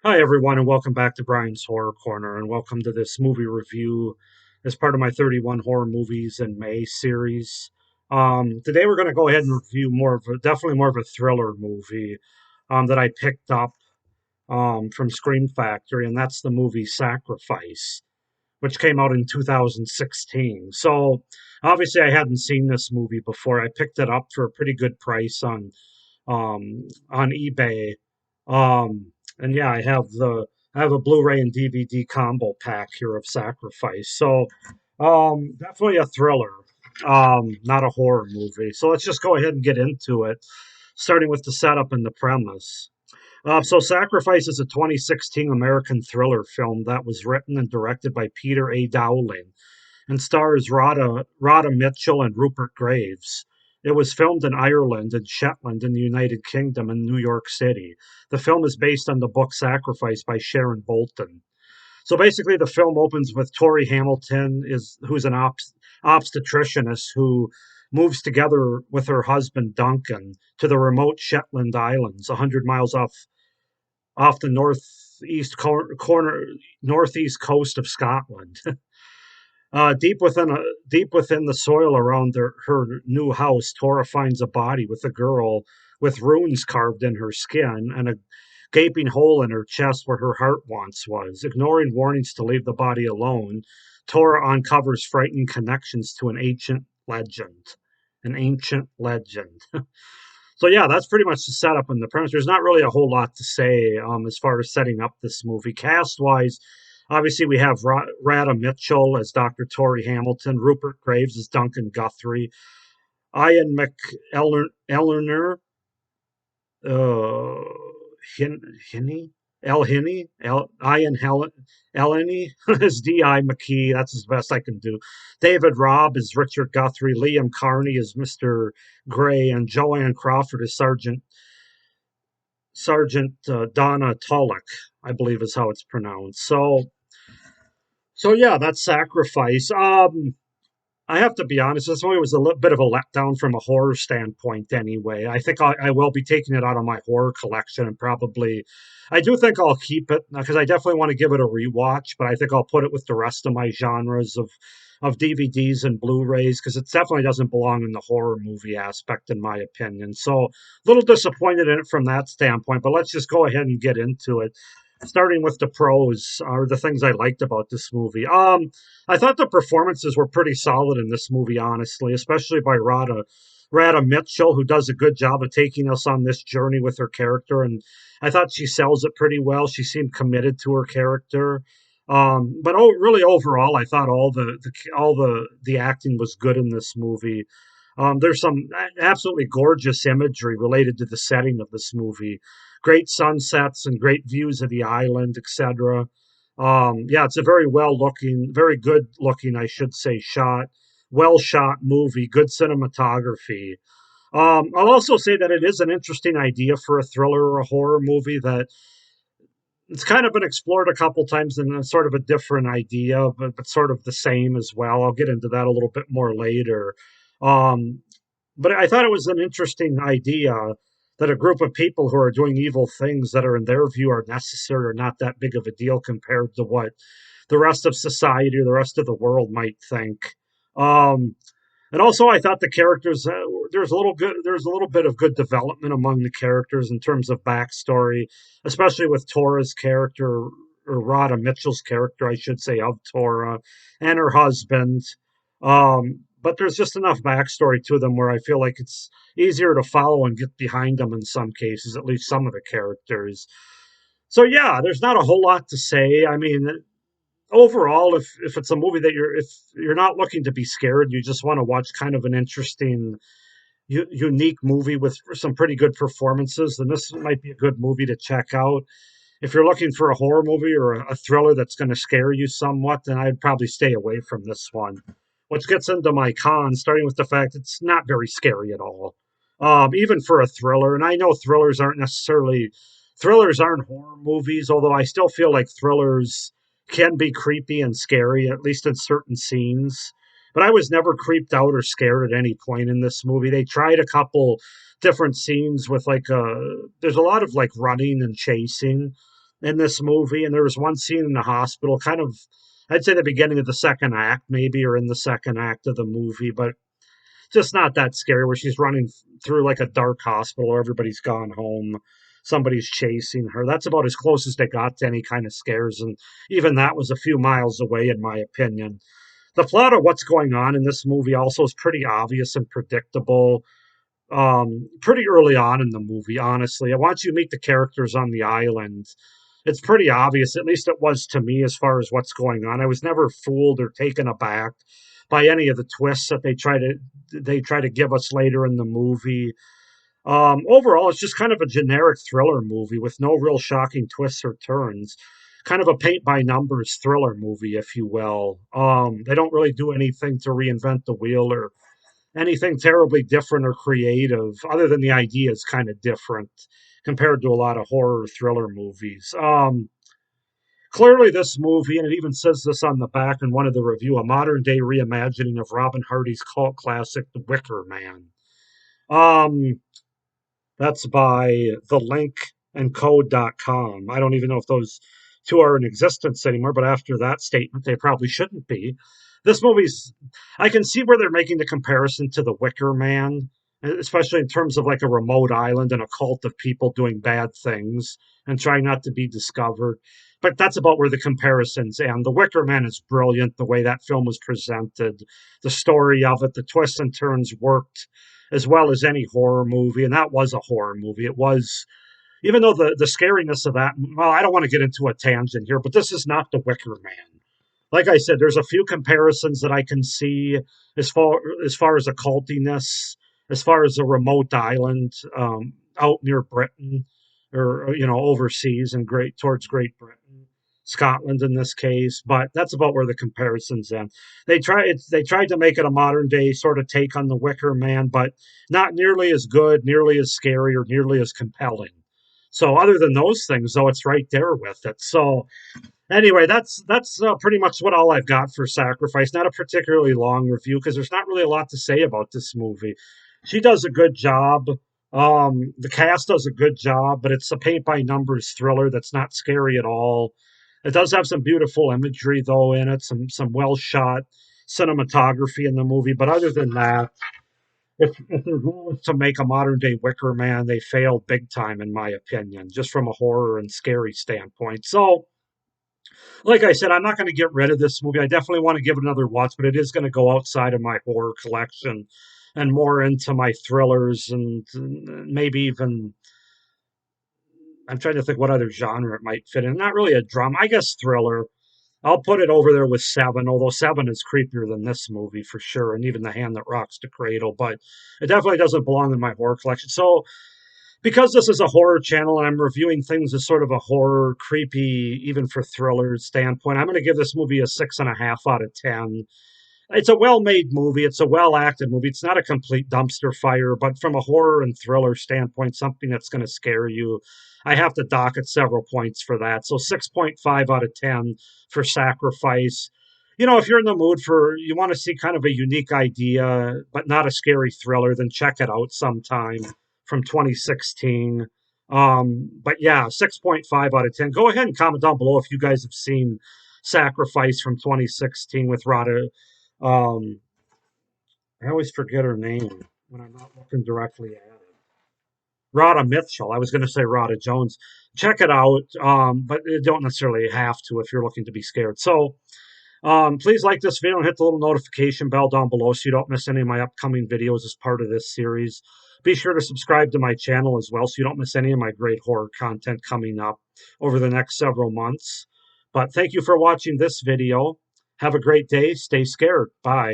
Hi, everyone, and welcome back to Brian's Horror Corner, and welcome to this movie review as part of my 31 Horror Movies in May series. Today, we're going to go ahead and review definitely more of a thriller movie that I picked up from Scream Factory, and that's the movie Sacrifice, which came out in 2016. So, obviously, I hadn't seen this movie before. I picked it up for a pretty good price on eBay. And yeah, I have a Blu-ray and DVD combo pack here of Sacrifice. So definitely a thriller, not a horror movie. So let's just go ahead and get into it, starting with the setup and the premise. So Sacrifice is a 2016 American thriller film that was written and directed by Peter A. Dowling and stars Rhoda Mitchell and Rupert Graves. It was filmed in Ireland and Shetland in the United Kingdom and New York City. The film is based on the book Sacrifice by Sharon Bolton. So basically, the film opens with Tori Hamilton, who's an obstetricianist who moves together with her husband Duncan to the remote Shetland Islands, 100 miles off the northeast coast of Scotland. Deep within the soil around her new house, Tora finds a body with a girl with runes carved in her skin and a gaping hole in her chest where her heart once was. Ignoring warnings to leave the body alone, Tora uncovers frightening connections to an ancient legend. An ancient legend. So yeah, that's pretty much the setup and the premise. There's not really a whole lot to say as far as setting up this movie. Cast wise, obviously we have Rada Mitchell as Dr. Tori Hamilton, Rupert Graves as Duncan Guthrie, Ian McElnerner, uh, Hinney, Ian Eleni as D.I. McKee. That's as best I can do. David Robb is Richard Guthrie. Liam Carney is Mr. Gray. And Joanne Crawford is Sergeant Donna Tulloch, I believe is how it's pronounced. So yeah, that's Sacrifice. I have to be honest, this movie was a little bit of a letdown from a horror standpoint anyway. I think I will be taking it out of my horror collection and probably, I do think I'll keep it because I definitely want to give it a rewatch, but I think I'll put it with the rest of my genres of DVDs and Blu-rays because it definitely doesn't belong in the horror movie aspect, in my opinion. So a little disappointed in it from that standpoint, but let's just go ahead and get into it. Starting with the pros are the things I liked about this movie. I thought the performances were pretty solid in this movie, honestly, especially by Rada Mitchell, who does a good job of taking us on this journey with her character. And I thought she sells it pretty well. She seemed committed to her character. But really overall, I thought all the acting was good in this movie. There's some absolutely gorgeous imagery related to the setting of this movie. Great sunsets and great views of the island, etc. Yeah, it's a very good looking, I should say, well shot movie, good cinematography. I'll also say that it is an interesting idea for a thriller or a horror movie that it's kind of been explored a couple times in a sort of a different idea, but sort of the same as well. I'll get into that a little bit more later. Um, but I thought it was an interesting idea that a group of people who are doing evil things that are in their view are necessary or not that big of a deal compared to what the rest of society or the rest of the world might think. Um, and also, I thought the characters there's a little bit of good development among the characters in terms of backstory, especially with Tora's character or Rhoda Mitchell's character, I should say, of Tora and her husband. But there's just enough backstory to them where I feel like it's easier to follow and get behind them in some cases, at least some of the characters. So yeah, there's not a whole lot to say. I mean, overall, if it's a movie that if you're not looking to be scared, you just want to watch kind of an interesting, unique movie with some pretty good performances, then this might be a good movie to check out. If you're looking for a horror movie or a thriller that's going to scare you somewhat, then I'd probably stay away from this one. Which gets into my cons, starting with the fact it's not very scary at all, even for a thriller. And I know thrillers aren't horror movies, although I still feel like thrillers can be creepy and scary, at least in certain scenes. But I was never creeped out or scared at any point in this movie. They tried a couple different scenes with there's a lot of like running and chasing, in this movie, and there was one scene in the hospital, kind of, I'd say the beginning of the second act, maybe, or in the second act of the movie, but just not that scary, where she's running through like a dark hospital where everybody's gone home. Somebody's chasing her. That's about as close as they got to any kind of scares. And even that was a few miles away, in my opinion. The plot of what's going on in this movie also is pretty obvious and predictable pretty early on in the movie, honestly. Once you meet the characters on the island, it's pretty obvious, at least it was to me, as far as what's going on. I was never fooled or taken aback by any of the twists that they try to give us later in the movie. Overall, it's just kind of a generic thriller movie with no real shocking twists or turns. Kind of a paint by numbers thriller movie, if you will. They don't really do anything to reinvent the wheel or anything terribly different or creative, other than the idea is kind of different compared to a lot of horror thriller movies. Clearly, this movie, and it even says this on the back in one of the review, a modern day reimagining of Robin Hardy's cult classic, The Wicker Man. Um, that's by thelinkandcode.com. I don't even know if those two are in existence anymore, but after that statement, they probably shouldn't be. This movie's, I can see where they're making the comparison to The Wicker Man, especially in terms of like a remote island and a cult of people doing bad things and trying not to be discovered. But that's about where the comparisons end. The Wicker Man is brilliant, the way that film was presented, the story of it, the twists and turns worked as well as any horror movie, and that was a horror movie. It was, even though the scariness of that, well, I don't want to get into a tangent here, but this is not The Wicker Man. Like I said, there's a few comparisons that I can see as far as occultiness, as far as a remote island out near Britain, or overseas and great towards Great Britain, Scotland in this case. But that's about where the comparisons end. They tried to make it a modern day sort of take on the Wicker Man, but not nearly as good, nearly as scary, or nearly as compelling. So other than those things, though, it's right there with it. So anyway, that's pretty much what all I've got for Sacrifice. Not a particularly long review because there's not really a lot to say about this movie. She does a good job. The cast does a good job, but it's a paint by numbers thriller that's not scary at all. It does have some beautiful imagery though in it, some well shot cinematography in the movie. But other than that, if their goal is to make a modern day Wicker Man, they failed big time in my opinion, just from a horror and scary standpoint. So like I said, I'm not going to get rid of this movie. I definitely want to give it another watch, but it is going to go outside of my horror collection and more into my thrillers and maybe even. I'm trying to think what other genre it might fit in. Not really a drama, I guess thriller. I'll put it over there with Seven, although Seven is creepier than this movie for sure, and even The Hand That Rocks the Cradle. But it definitely doesn't belong in my horror collection. So because this is a horror channel and I'm reviewing things as sort of a horror, creepy, even for thrillers standpoint, I'm going to give this movie a 6.5 out of 10. It's a well-made movie. It's a well-acted movie. It's not a complete dumpster fire, but from a horror and thriller standpoint, something that's going to scare you. I have to dock at several points for that. So 6.5 out of 10 for Sacrifice. If you're in the mood you want to see kind of a unique idea, but not a scary thriller, then check it out sometime from 2016. But yeah, 6.5 out of 10. Go ahead and comment down below if you guys have seen Sacrifice from 2016 with Rada. I always forget her name when I'm not looking directly at it. Rada Mitchell. I was going to say Rada Jones. Check it out, but you don't necessarily have to if you're looking to be scared. So please like this video and hit the little notification bell down below so you don't miss any of my upcoming videos as part of this series. Be sure to subscribe to my channel as well so you don't miss any of my great horror content coming up over the next several months. But thank you for watching this video. Have a great day. Stay scared. Bye.